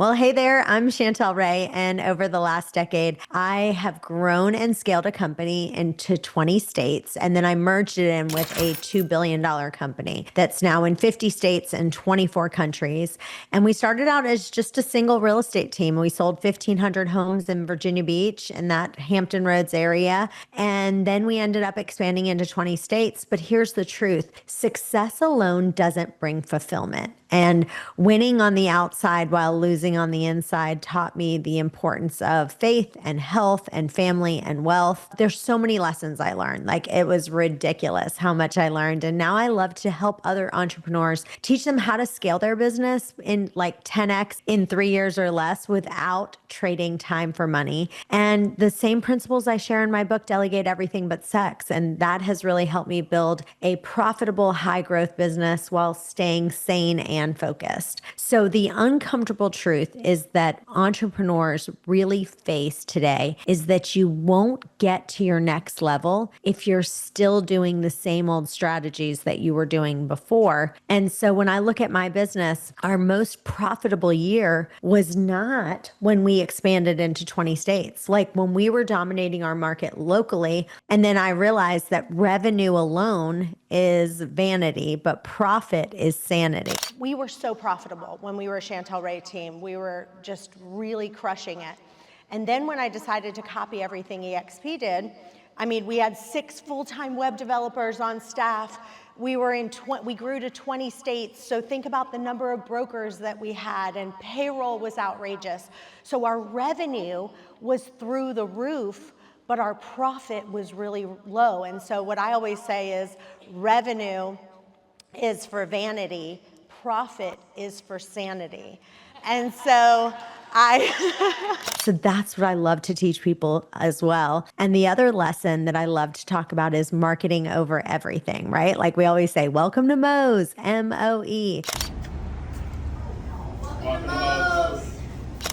Well, hey there, I'm Chantel Ray, and over the last decade, I have grown and scaled a company into 20 states, and then I merged it in with a $2 billion company that's now in 50 states and 24 countries. And we started out as just a single real estate team. We sold 1,500 homes in Virginia Beach in that Hampton Roads area, and then we ended up expanding into 20 states. But here's the truth: success alone doesn't bring fulfillment. And winning on the outside while losing on the inside taught me the importance of faith and health and family and wealth. There's so many lessons I learned. Like, it was ridiculous how much I learned. And now I love to help other entrepreneurs, teach them how to scale their business in like 10x in 3 years or less without trading time for money. And the same principles I share in my book, Delegate Everything But Sex. And that has really helped me build a profitable, high growth business while staying sane and focused. So the uncomfortable truth is that entrepreneurs really face today is that you won't get to your next level if you're still doing the same old strategies that you were doing before. And so when I look at my business, our most profitable year was not when we expanded into 20 states. Like when we were dominating our market locally, and then I realized that revenue alone is vanity, but profit is sanity. We were so profitable when we were a Chantel Ray team. We were just really crushing it. And then when I decided to copy everything EXP did, I mean, we had 6 full-time web developers on staff. We grew to 20 states. So think about the number of brokers that we had, and payroll was outrageous. So our revenue was through the roof, but our profit was really low. And so what I always say is revenue is for vanity, profit is for sanity. And so So that's what I love to teach people as well. And the other lesson that I love to talk about is marketing over everything, right? Like we always say, welcome to Moe's, M-O-E.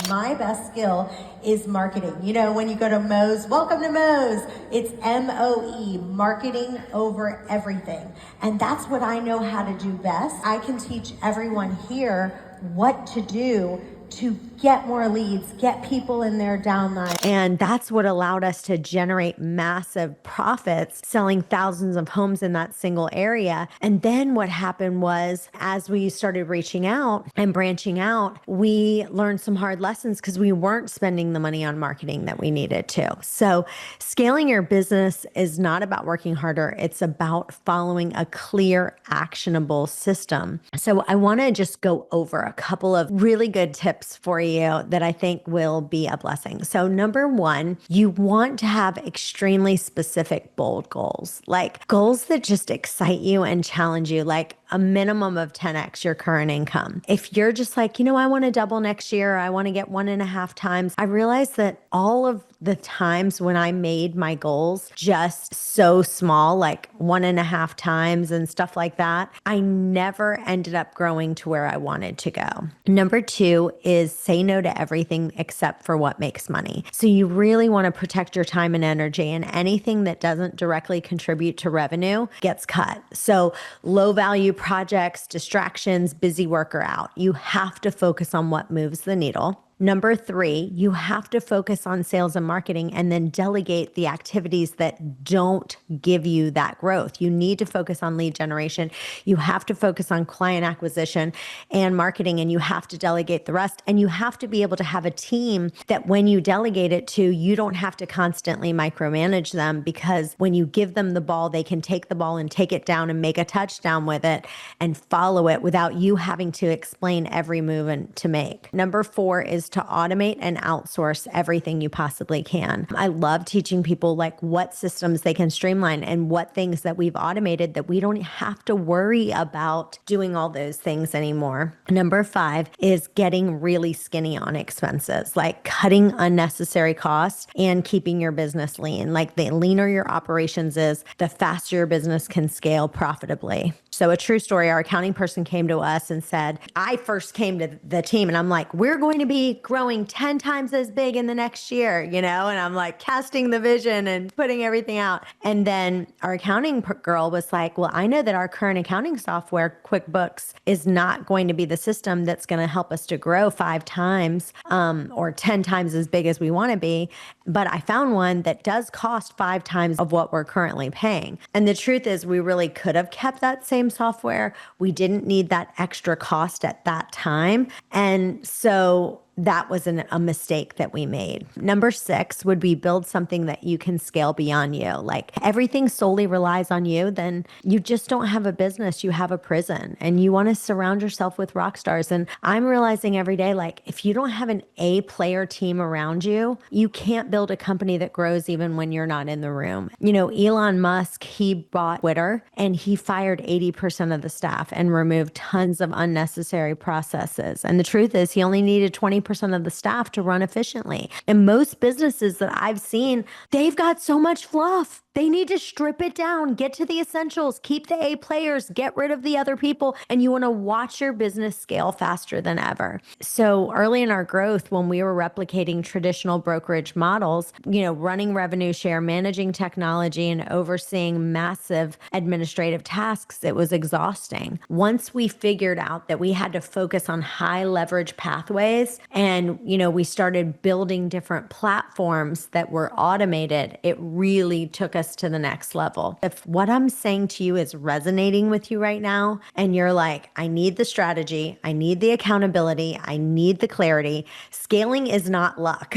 My best skill is marketing. You know, when you go to Moe's, welcome to Moe's, it's M-O-E, marketing over everything. And that's what I know how to do best. I can teach everyone here what to do to get more leads, get people in their downline. And that's what allowed us to generate massive profits, selling thousands of homes in that single area. And then what happened was, as we started reaching out and branching out, we learned some hard lessons because we weren't spending the money on marketing that we needed to. So scaling your business is not about working harder. It's about following a clear, actionable system. So I want to just go over a couple of really good tips for you that I think will be a blessing. So number one, you want to have extremely specific, bold goals, like goals that just excite you and challenge you, like a minimum of 10x your current income. If you're just like, I want to double next year, I want to get 1.5 times, I realized that all of the times when I made my goals just so small, like 1.5 times and stuff like that, I never ended up growing to where I wanted to go. Number two is say no to everything except for what makes money. So you really want to protect your time and energy, and anything that doesn't directly contribute to revenue gets cut. So low value projects, distractions, busy work are out. You have to focus on what moves the needle. Number three, you have to focus on sales and marketing and then delegate the activities that don't give you that growth. You need to focus on lead generation. You have to focus on client acquisition and marketing, and you have to delegate the rest. And you have to be able to have a team that when you delegate it to, you don't have to constantly micromanage them, because when you give them the ball, they can take the ball and take it down and make a touchdown with it and follow it without you having to explain every move to make. Number four is to automate and outsource everything you possibly can. I love teaching people like what systems they can streamline and what things that we've automated that we don't have to worry about doing all those things anymore. Number five is getting really skinny on expenses, like cutting unnecessary costs and keeping your business lean. Like the leaner your operations is, the faster your business can scale profitably. So a true story, our accounting person came to us and said, I first came to the team and I'm like, we're going to be be growing 10 times as big in the next year, you know? And I'm like casting the vision and putting everything out. And then our accounting girl was like, well, I know that our current accounting software, QuickBooks, is not going to be the system that's going to help us to grow 5 times or 10 times as big as we want to be. But I found one that does cost 5 times of what we're currently paying. And the truth is we really could have kept that same software. We didn't need that extra cost at that time. And so that was a mistake that we made. Number 6 would be build something that you can scale beyond you. Like everything solely relies on you, then you just don't have a business, you have a prison, and you want to surround yourself with rock stars. And I'm realizing every day, like if you don't have an A player team around you, you can't build a company that grows even when you're not in the room. You know, Elon Musk, he bought Twitter and he fired 80% of the staff and removed tons of unnecessary processes. And the truth is he only needed 20% of the staff to run efficiently. And most businesses that I've seen, they've got so much fluff. They need to strip it down, get to the essentials, keep the A players, get rid of the other people, and you want to watch your business scale faster than ever. So early in our growth, when we were replicating traditional brokerage models, you know, running revenue share, managing technology, and overseeing massive administrative tasks, it was exhausting. Once we figured out that we had to focus on high leverage pathways and, you know, we started building different platforms that were automated, it really took us to the next level. If what I'm saying to you is resonating with you right now, and you're like, I need the strategy, I need the accountability, I need the clarity, scaling is not luck.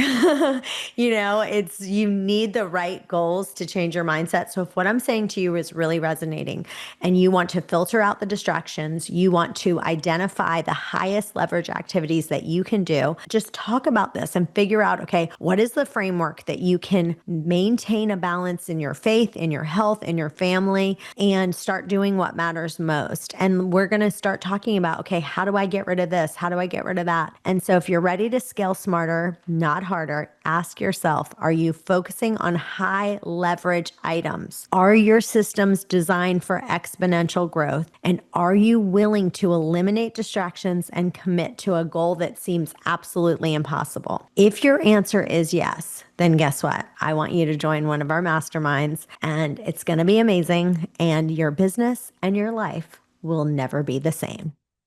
You know, you need the right goals to change your mindset. So if what I'm saying to you is really resonating and you want to filter out the distractions, you want to identify the highest leverage activities that you can do, just talk about this and figure out, okay, what is the framework that you can maintain a balance in your faith, in your health, in your family, and start doing what matters most. And we're going to start talking about, okay, how do I get rid of this? How do I get rid of that? And so if you're ready to scale smarter, not harder, ask yourself, are you focusing on high leverage items? Are your systems designed for exponential growth? And are you willing to eliminate distractions and commit to a goal that seems absolutely impossible? If your answer is yes, then guess what? I want you to join one of our masterminds, and it's going to be amazing, and your business and your life will never be the same.